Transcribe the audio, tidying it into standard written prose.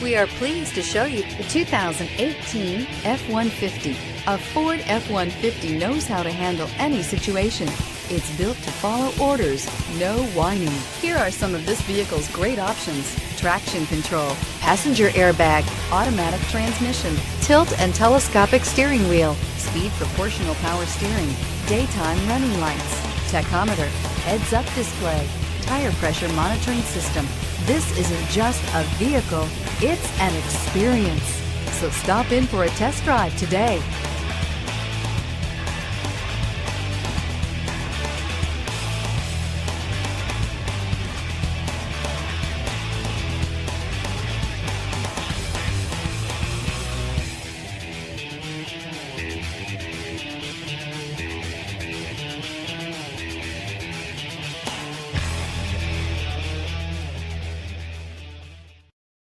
We are pleased to show you the 2018 F-150. A Ford F-150 knows how to handle any situation. It's built to follow orders, no whining. Here are some of this vehicle's great options: traction control, passenger airbag, automatic transmission, tilt and telescopic steering wheel, speed proportional power steering, daytime running lights, tachometer, heads-up display, tire pressure monitoring system. This isn't just a vehicle, it's an experience. So stop in for a test drive today.